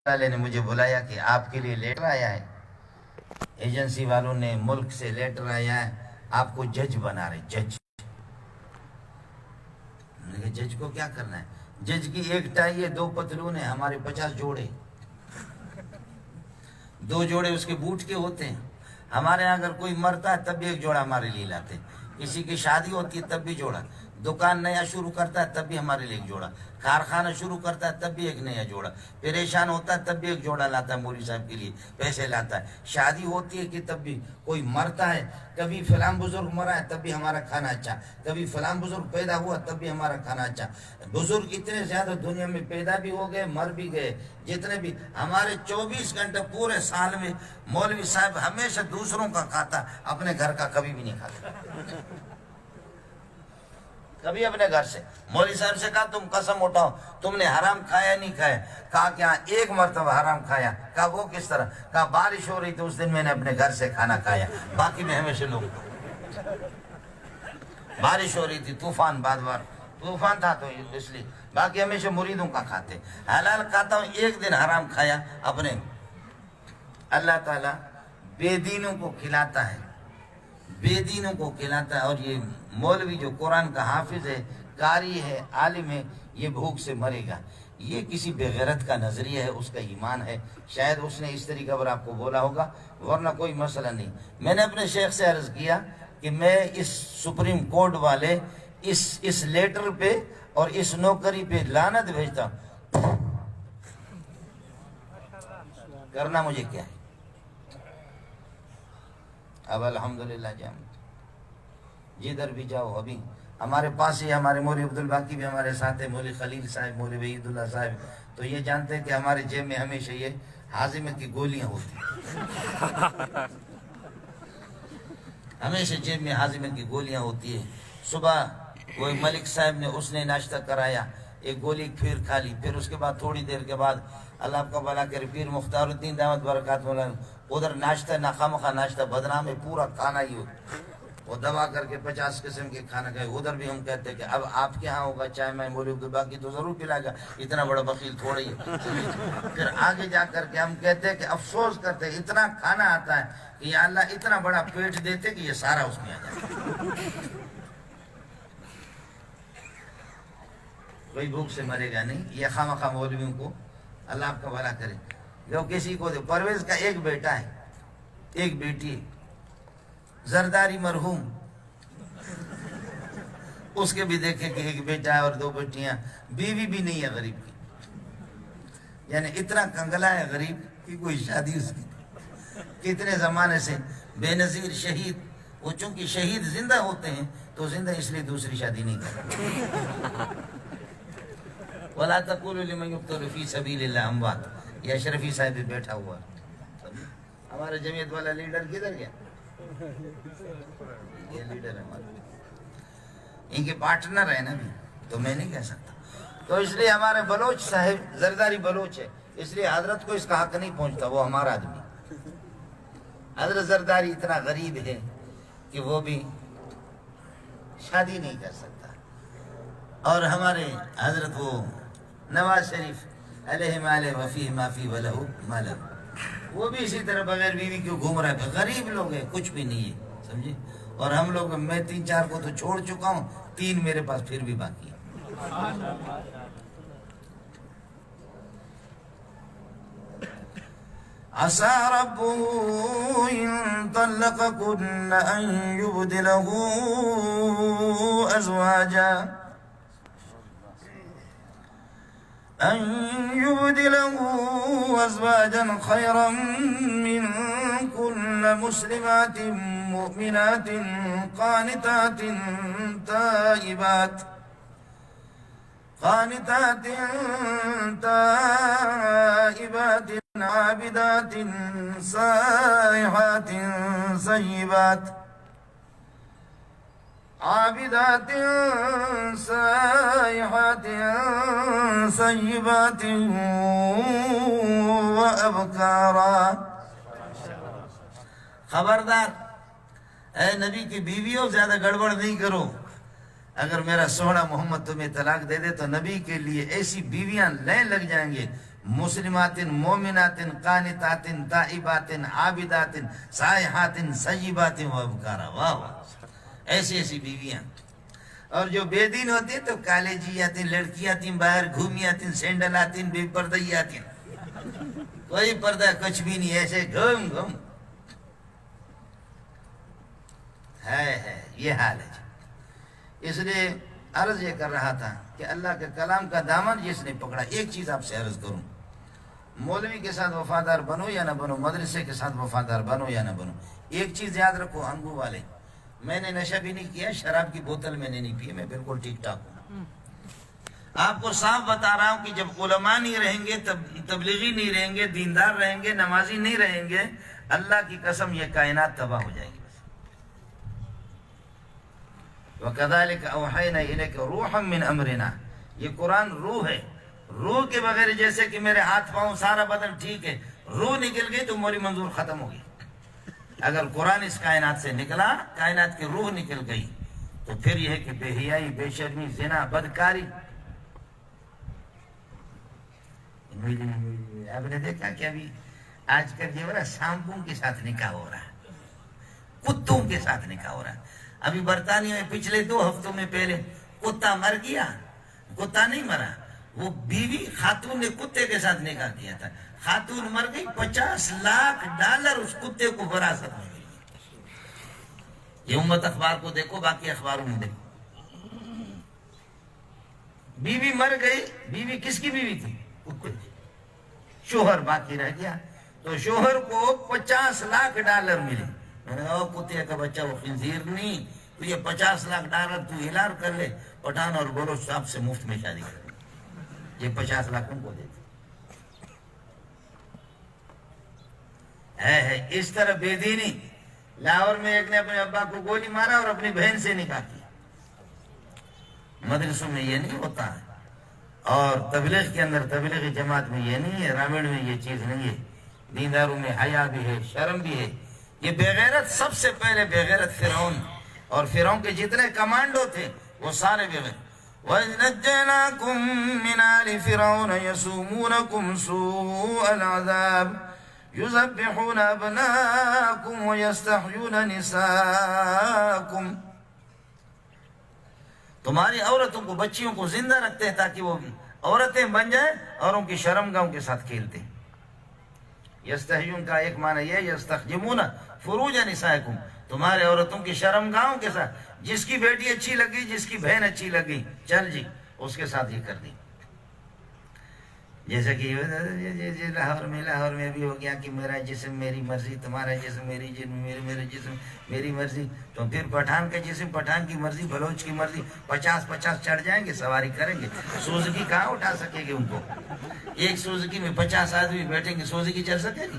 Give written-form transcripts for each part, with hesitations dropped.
والے نے مجھے بلایا کہ آپ کے لیے لیٹر آیا ہے، ایجنسی والوں نے ملک سے لیٹر آیا ہے، آپ کو جج بنا رہے۔ جج جج کو کیا کرنا ہے؟ جج کی ایک ٹائی ہے، 2 پتلون ہیں، ہمارے 50 جوڑے، 2 جوڑے اس کے بوٹ کے ہوتے ہیں۔ ہمارے ہاں اگر کوئی مرتا ہے تب بھی ایک جوڑا ہمارے لیے لاتے ہیں، کسی کی شادی ہوتی ہے تب بھی جوڑا، دکان نیا شروع کرتا ہے تب بھی ہمارے لیے ایک جوڑا، کارخانہ شروع کرتا ہے تب بھی ایک نیا جوڑا، پریشان ہوتا ہے تب بھی ایک جوڑا لاتا ہے، مولوی صاحب کے لیے پیسے لاتا ہے، شادی ہوتی ہے کہ تب بھی کوئی مرتا ہے، کبھی فلاں بزرگ مرا ہے تب بھی ہمارا کھانا اچھا، کبھی فلاں بزرگ پیدا ہوا تب بھی ہمارا کھانا اچھا۔ بزرگ اتنے زیادہ دنیا میں پیدا بھی ہو گئے، مر بھی گئے، جتنے بھی ہمارے 24 گھنٹے پورے سال میں مولوی صاحب ہمیشہ دوسروں کا کھاتا، اپنے گھر کا کبھی بھی نہیں کھاتا، کبھی اپنے گھر سے۔ مولوی صاحب سے کہا تم قسم اٹھاؤ تم نے حرام کھایا نہیں کھایا؟ کہا کہ ہاں ایک مرتبہ حرام کھایا۔ کہا وہ کس طرح؟ کہا بارش ہو رہی تو اس دن میں نے اپنے گھر سے کھانا کھایا، باقی میں ہمیشہ لوگ، بارش ہو رہی تھی، طوفان طوفان تھا تو اس لیے، باقی ہمیشہ مریدوں کا کھاتے۔ حلال کھاتا ہوں، ایک دن حرام کھایا اپنے۔ اللہ تعالیٰ بے دینوں کو کھلاتا ہے، بے دینوں کو کھلاتا ہے، اور یہ مولوی جو قرآن کا حافظ ہے، قاری ہے، عالم ہے، یہ بھوک سے مرے گا۔ یہ کسی بے غیرت کا نظریہ ہے، اس کا ایمان ہے، شاید اس نے اس طریقہ پر آپ کو بولا ہوگا، ورنہ کوئی مسئلہ نہیں۔ میں نے اپنے شیخ سے عرض کیا کہ میں اس سپریم کورٹ والے اس لیٹر پہ اور اس نوکری پہ لعنت بھیجتا ہوں، کرنا مجھے کیا ہے؟ اب الحمدللہ جدھر بھی جاؤ، ابھی ہمارے پاس ہی ہمارے مولوی عبدالباقی بھی ہمارے ساتھ ہیں، مولوی خلیل صاحب، مولوی وحید اللہ صاحب، تو یہ جانتے ہیں کہ ہمارے جیب میں ہمیشہ یہ ہاضمے کی گولیاں ہوتی ہیں، ہمیشہ جیب میں ہاضمے کی گولیاں ہوتی ہیں۔ صبح وہ ملک صاحب نے، اس نے ناشتہ کرایا، ایک گولی پھر کھا لی، پھر اس کے بعد تھوڑی دیر کے بعد اللہ آپ کا بھلا کرے پیر مختار الدین دعوت برکات مولانا، ادھر ناشتہ ناخواہ ناشتہ بدنام ہے، پورا کھانا ہی ہوتا، وہ دوا کر کے 50 قسم کے کھانا کھائے۔ ادھر بھی ہم کہتے ہیں کہ اب آپ کے ہاں ہوگا چائے، میں مولوی عبدالباقی تو ضرور پلائے گا، اتنا بڑا بخیل تھوڑی ہے۔ پھر آگے جا کر کے ہم کہتے ہیں کہ افسوس کرتے ہیں اتنا کھانا آتا ہے کہ یا اللہ اتنا بڑا پیٹ دیتے کہ یہ سارا اس میں آ جائے، کوئی بھوک سے مرے گا نہیں۔ یہ خواہ مولویوں کو اللہ آپ کا بھلا کرے، جو کسی کو دے۔ پرویز کا ایک بیٹا ہے، ایک بیٹی ہے، زرداری مرحوم، اس کے بھی دیکھیں کہ ایک بیٹا ہے اور 2 بیٹیاں، بیوی بھی نہیں ہے غریب کی، یعنی اتنا کنگلا ہے غریب کہ کوئی شادی اس کی، کتنے زمانے سے بے نظیر شہید، وہ چونکہ شہید زندہ ہوتے ہیں تو زندہ اس لیے دوسری شادی نہیں کرتے۔ وَلَا تَقُولُوا لِمَنْ يُقْتَلُ فِي سَبِيلِ اللَّهِ أَمْوَاتٌ، یہ اشرفی صاحب بھی بیٹھا ہوا، ہمارا جمعیت والا لیڈر کدھر گیا؟ یہ لیڈر ہے ہمارا، ان کے پارٹنر ہے نا بھی، تو میں نہیں کہہ سکتا۔ تو اس لیے ہمارے بلوچ صاحب زرداری بلوچ ہے، اس لیے حضرت کو اس کا حق نہیں پہنچتا، وہ ہمارا آدمی۔ حضرت زرداری اتنا غریب ہے کہ وہ بھی شادی نہیں کر سکتا، اور ہمارے حضرت وہ نواز شریف علیہ مالہ وفیہ مافی ولہ مالہ، وہ بھی اسی طرح بغیر بیوی کیوں گھوم رہا ہے؟ غریب لوگ ہیں، کچھ بھی نہیں ہے، سمجھے؟ اور ہم لوگ، میں 3-4 کو تو چھوڑ چکا ہوں، 3 میرے پاس پھر بھی باقی ہیں۔ عَسَىٰ رَبُّهُ إِن طَلَّقَكُنَّ أَن يُبْدِلَهُ أَزْوَاجًا خَيْرًا مِّنكُنَّ مُسْلِمَاتٍ مُؤْمِنَاتٍ قَانِتَاتٍ تائبات عابدات سائحات ثيبات، عابدات سائحات ثيبات وأبكارا۔ خبردار اے نبی کی بیویوں، زیادہ گڑبڑ نہیں کرو، اگر میرا سونا محمد تمہیں طلاق دے دے تو نبی کے لیے ایسی بیویاں لین لگ جائیں گے مسلمات مومنات قانتات تائبات عابدات سائحات سیبات و ابکارا. واہ واہ، ایسی ایسی بیویاں. اور جو بے دین ہوتی ہیں تو کالجی آتی، لڑکی آتی، باہر گھومی آتی، سینڈل آتی، بے پردہی آتی، کوئی پردہ کچھ بھی نہیں، ایسے گھوم گھوم ہے یہ حال ہے. اس لیے عرض یہ کر رہا تھا کہ اللہ کے کلام کا دامن جس نے پکڑا. ایک چیز آپ سے عرض کروں، مولوی کے ساتھ وفادار بنو یا نہ بنو، مدرسے کے ساتھ وفادار بنو یا نہ بنو، ایک چیز یاد رکھو انگو والے، میں نے نشہ بھی نہیں کیا، شراب کی بوتل میں نے نہیں پی، میں بالکل ٹھیک ٹھاک ہوں. آپ کو صاف بتا رہا ہوں کہ جب علماء نہیں رہیں گے، تبلیغی نہیں رہیں گے، دیندار رہیں گے، نمازی نہیں رہیں گے، اللہ کی قسم یہ کائنات تباہ ہو جائے گی. وَكَذَلِكَ أَوْحَيْنَا إِلَيْكَ رُوحًا مِّنْ أَمْرِنَا. یہ قرآن روح ہے. روح کے بغیر جیسے کہ میرے ہاتھ پاؤں سارا بدن ٹھیک ہے، روح نکل گئی تو موری منظور ختم ہو گئی. اگر قرآن اس کائنات سے نکلا، کائنات کی روح نکل گئی، تو پھر یہ ہے کہ بے حیائی، بے شرمی، زنا، بدکاری. آپ نے دیکھا کہ ابھی آج کل یہ بڑا سانپوں کے ساتھ نکاح ہو رہا ہے، کتوں کے ساتھ نکاح ہو رہا ہے. ابھی برطانیہ میں پچھلے 2 ہفتوں میں پہلے کتا مر گیا. کتا نہیں مرا، وہ بیوی خاتون نے کتے کے ساتھ نکاح کیا تھا، خاتون مر گئی، $50 لاکھ اس کتے کو وراثت میں مل گئی. یہ امت اخبار کو دیکھو، باقی اخباروں میں دیکھو. بیوی مر گئی. بیوی کس کی بیوی تھی؟ کتے کی. شوہر باقی رہ گیا، تو شوہر کو $50 لاکھ ملے. میں نے کہا کتے کا بچہ وہ خنزیر نہیں، تو یہ $50 لاکھ تو ہلال کر لے، پٹھان اور بلوچ صاحب سے مفت میں شادی کر لے، یہ $50 لاکھ ان کو دیتے ہے. اس طرح بے دینی. لاہور میں ایک نے اپنے ابا کو گولی مارا اور اپنی بہن سے نکاح کیا. مدرسوں میں یہ نہیں ہوتا ہے، اور تبلیغ کے اندر، تبلیغی جماعت میں یہ نہیں ہے، رامڑ میں یہ چیز نہیں ہے. دینداروں میں حیا بھی ہے، شرم بھی ہے. یہ بےغیرت، سب سے پہلے بےغیرت فرعون، اور فرعون کے جتنے کمانڈو تھے وہ سارے بےغیرت. وَإِذْ نَجَّيْنَاكُمْ مِنْ آلِ فِرْعَوْنَ يَسُومُونَكُمْ سُوءَ الْعَذَابِ يُذَبِّحُونَ أَبْنَاءَكُمْ وَيَسْتَحْيُونَ نِسَاءَكُمْ. تمہاری عورتوں کو، بچیوں کو زندہ رکھتے ہیں تاکہ وہ عورتیں بن جائیں اور ان کی شرمگاہوں کے ساتھ کھیلتے ہیں. یستحیون کا ایک معنی یہ، یستخدمون فروج نسائکم، تمہارے عورتوں کی شرمگاہوں کے ساتھ. جس کی بیٹی اچھی لگی، جس کی بہن اچھی لگی، چل جی اس کے ساتھ یہ کر دی. جیسا کہ لاہور میں بھی ہو گیا کہ میرا جسم میری مرضی، تمہارا جسم میری جسم، میرا جسم میری مرضی. تو پھر پٹھان کا جسم پٹھان کی مرضی، بلوچ کی مرضی. 50 چڑھ جائیں گے، سواری کریں گے. سوزکی کہاں اٹھا سکے گی ان کو؟ ایک سوزکی میں 50 آدمی بیٹھیں گے، سوزکی چل سکے گی؟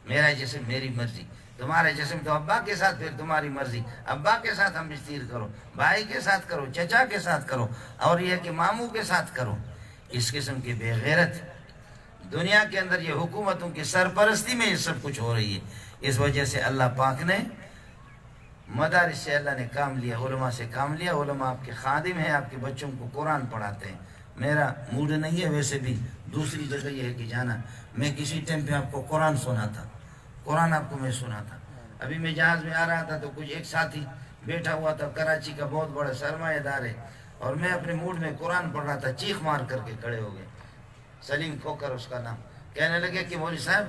میرا جسم میری مرضی، تمہارا جسم تو ابا کے ساتھ، پھر تمہاری مرضی. ابا کے ساتھ ہم بستیر کرو، بھائی کے ساتھ کرو، چچا کے ساتھ کرو، اور یہ کہ ماموں کے ساتھ کرو. اس قسم کی بے غیرت دنیا کے اندر، یہ حکومتوں کی سرپرستی میں یہ سب کچھ ہو رہی ہے. اس وجہ سے اللہ پاک نے مدارس سے اللہ نے کام لیا، علماء سے کام لیا. علماء آپ کے خادم ہیں، آپ کے بچوں کو قرآن پڑھاتے ہیں. میرا موڈ نہیں ہے ویسے بھی دوسری جگہ یہ ہے کہ جانا. میں کسی ٹائم پہ آپ کو قرآن سنا تھا، قرآن آپ کو میں سنا تھا. ابھی میں جہاز میں آ رہا تھا تو کچھ ایک ساتھی بیٹھا ہوا تھا، کراچی کا بہت بڑا سرمایہ دار ہے، اور میں اپنے موڈ میں قرآن پڑھ رہا تھا. چیخ مار کر کے کھڑے ہو گئے. سلیم کھوکر اس کا نام. کہنے لگے کہ مولوی صاحب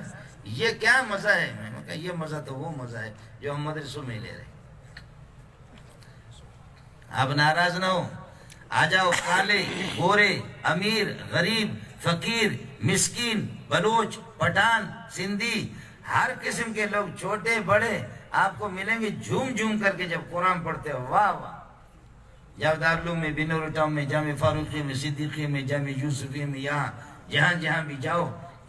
یہ کیا مزہ ہے؟ میں نے کہا یہ مزہ تو وہ مزہ ہے جو ہم مدرسوں میں لے رہے ہیں. آپ ناراض نہ ہو، آ جاؤ. کالے، گورے، امیر، غریب، فقیر، مسکین، بلوچ، پٹھان، سندھی، ہر قسم کے لوگ، چھوٹے بڑے آپ کو ملیں گے جھوم جھوم کر کے جب قرآن پڑھتے ہو. واہ واہ. جب دارالعلوم میں، بنور ٹاؤن میں، جامع فاروقیہ میں، صدیقیہ میں، جامع یوسفیہ میں، یہاں جہاں بھی جاؤ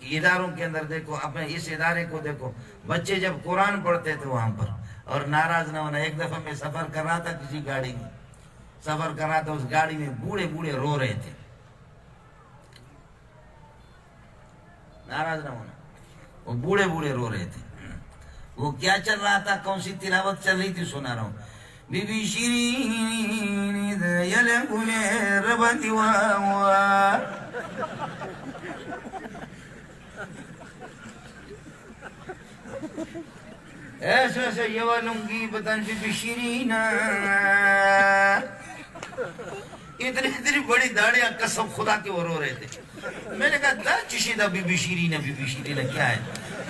اداروں کے اندر دیکھو، اپنے اس ادارے کو دیکھو، بچے جب قرآن پڑھتے تھے وہاں پر. اور ناراض نہ ہونا، ایک دفعہ میں سفر کر رہا تھا، کسی گاڑی میں سفر کر رہا تھا، اس گاڑی میں بوڑھے رو رہے تھے. ناراض نہ ہونا، وہ بوڑھے رو رہے تھے. وہ کیا چل رہا تھا، کون سی تلاوت چل رہی تھی سنا رہا ہوں. بی بی شیرین یلگل ربتی واوا ایسا سے یولنگی بطن بی بی شیرین اتنی بڑی داڑیاں قسم خدا کے وہ رو رہے تھے. میں نے کہا دا چشیدہ بی بی شیرین کیا ہے؟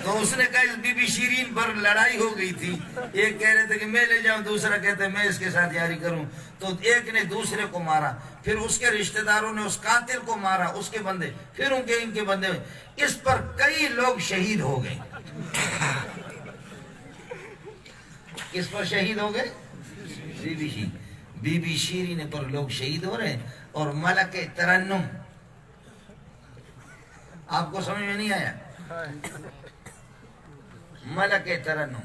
تو اس نے کہا اس بی بی شیرین پر لڑائی ہو گئی تھی. ایک کہہ رہے تھے کہ میں لے جاؤں, دوسرا کہتے ہیں میں اس کے ساتھ یاری کروں. تو ایک نے دوسرے کو مارا, پھر اس کے رشتہ داروں نے اس قاتل کو مارا, اس کے بندے, پھر ان کے بندے. اس پر کئی لوگ شہید ہو گئے. کس پر شہید ہو گئے؟ بی بی شیرین پر لوگ شہید ہو رہے ہیں. اور ملک ترنم, آپ کو سمجھ میں نہیں آیا؟ ملک ترنم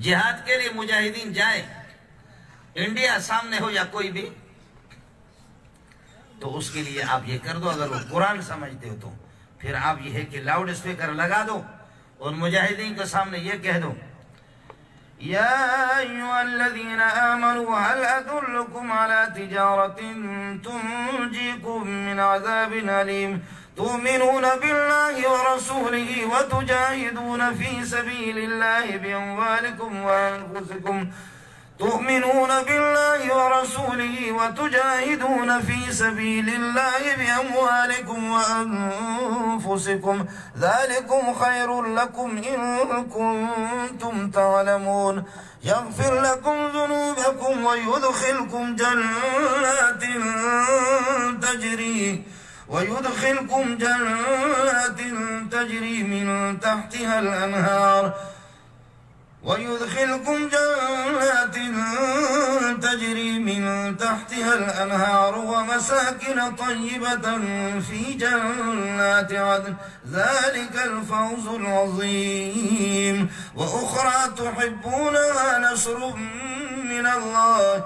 جہاد کے لیے مجاہدین جائے, انڈیا سامنے ہو یا کوئی بھی, تو اس کے لیے آپ یہ کر دو. اگر وہ قرآن سمجھتے ہو تو پھر آپ یہ ہے کہ لاؤڈ اسپیکر لگا دو اور مجاہدین کے سامنے یہ کہہ دو, یا ایھا الذین آمنوا هل ادلکم علی تجارۃ تنجیکم من عذاب علیم تؤمنون بالله ورسوله وتجاهدون في سبيل الله بأموالكم وأنفسكم تؤمنون بالله ورسوله وتجاهدون في سبيل الله بأموالكم وأنفسكم ذلكم خير لكم إن كنتم تعلمون يغفر لكم ذنوبكم ويدخلكم جنات تجري من تحتها الأنهار ومساكن طيبة في جنات عدن ذلك الفوز العظيم وأخرى تحبونها نصر من الله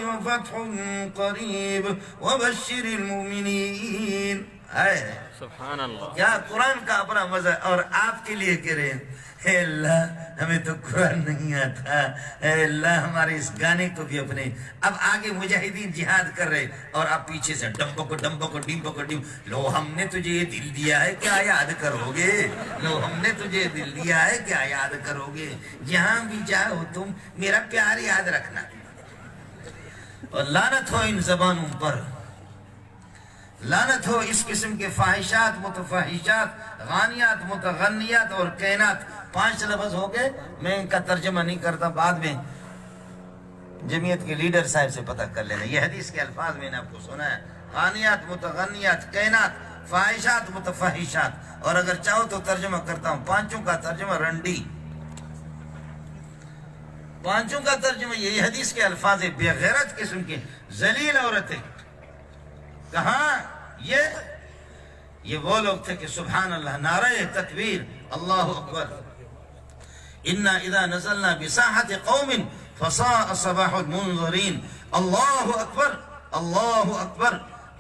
وفتح قریب وبشر المؤمنین. سبحان اللہ. کیا قرآن کا اپنا مزہ, اور آپ کے لیے کہہ رہے ہیں اے اللہ ہمیں تو قرآن نہیں آتا, اے اللہ ہمارے اس گانے کو بھی اپنے. اب آگے مجاہدین جہاد کر رہے اور آپ پیچھے سے ڈمبو کو ڈیم, لو ہم نے تجھے یہ دل دیا ہے کیا یاد کرو گے, لو ہم نے تجھے دل دیا ہے کیا یاد کرو گے, جہاں بھی جاؤ تم میرا پیار یاد رکھنا. اور لعنت ہو ان زبانوں پر, لعنت ہو اس قسم کے فاحشات, متفاحشات, غانیات, متغنیات اور کائنات. 5 لفظ ہو گئے, میں ان کا ترجمہ نہیں کرتا, بعد میں جمعیت کے لیڈر صاحب سے پتہ کر لینا. یہ حدیث کے الفاظ میں نے آپ کو سنا ہے, غانیات, متغنیات, کائنات, فاحشات, متفاحشات. اور اگر چاہو تو ترجمہ کرتا ہوں, 5 کا ترجمہ رنڈی, 5 کا ترجمہ یہ حدیث کے الفاظ ہے. بے غیرت قسم کی ذلیل عورتیں. کہاں یہ وہ لوگ تھے کہ سبحان اللہ, نعرہ تکبیر, اللہ اکبر. انا اذا نزلنا بساحت قوم فساء صباح المنذرین. اللہ اکبر, اللہ اکبر,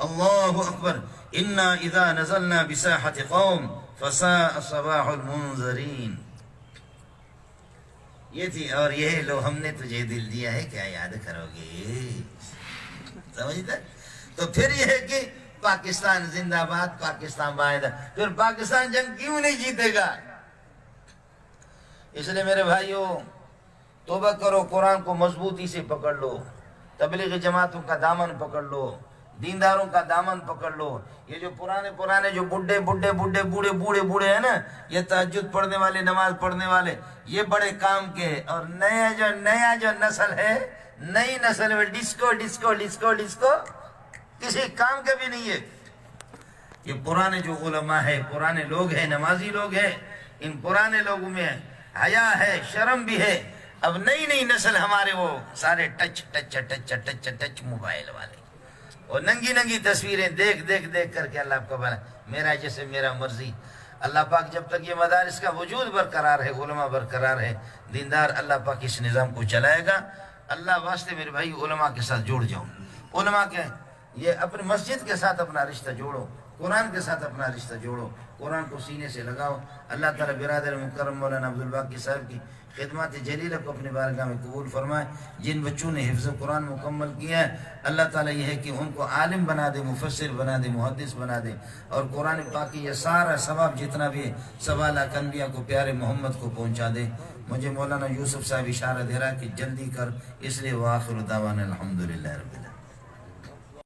اللہ اکبر. انا اذا نزلنا بساحت قوم فساء صباح المنذرین. یہ تھی. اور یہ لو ہم نے تجھے دل دیا ہے کیا یاد کرو گے, سمجھتے. تو پھر یہ ہے کہ پاکستان زندہ باد, پاکستان باعث. پھر پاکستان جنگ کیوں نہیں جیتے گا؟ اس لیے میرے بھائیوں توبہ کرو, قرآن کو مضبوطی سے پکڑ لو, تبلیغ جماعتوں کا دامن پکڑ لو, دینداروں کا دامن پکڑ لو. یہ جو پرانے جو بوڑھے ہیں نا, یہ تہجد پڑھنے والے, نماز پڑھنے والے, یہ بڑے کام کے ہیں. اور نیا جو نسل ہے, نئی نسل میں ڈسکو کسی کام کا بھی نہیں ہے. یہ پرانے جو علماء ہے, پرانے لوگ ہیں, نمازی لوگ ہیں, ان پرانے لوگوں میں حیا ہے, شرم بھی ہے. اب نئی نسل ہمارے وہ سارے ٹچ موبائل والے, اور ننگی تصویریں دیکھ کر کے اللہ کو بنا میرا جیسے میرا مرضی. اللہ پاک جب تک یہ مدارس کا وجود برقرار ہے, علماء برقرار ہے, دیندار, اللہ پاک اس نظام کو چلائے گا. اللہ واسطے میرے بھائی علماء کے ساتھ جوڑ جاؤ. علماء کے یہ اپنے مسجد کے ساتھ اپنا رشتہ جوڑو, قرآن کے ساتھ اپنا رشتہ جوڑو، قرآن کو سینے سے لگاؤ۔ اللہ تعالیٰ برادر مکرم مولانا عبدالباقی صاحب کی خدمات جلیلہ کو اپنی بارگاہ میں قبول فرمائے۔ جن بچوں نے حفظ قرآن مکمل کیا ہے، اللہ تعالیٰ یہ ہے کہ ان کو عالم بنا دے، مفسر بنا دے، محدث بنا دے، اور قرآن پاک کی یہ سارا ثواب جتنا بھی ہے 1.25 انبیاء کو پیارے محمد کو پہنچا دے۔ مجھے مولانا یوسف صاحب اشارہ دے رہا ہے کہ جلدی کر، اس لیے وآخر دعوانا الحمدللہ رب العالمین۔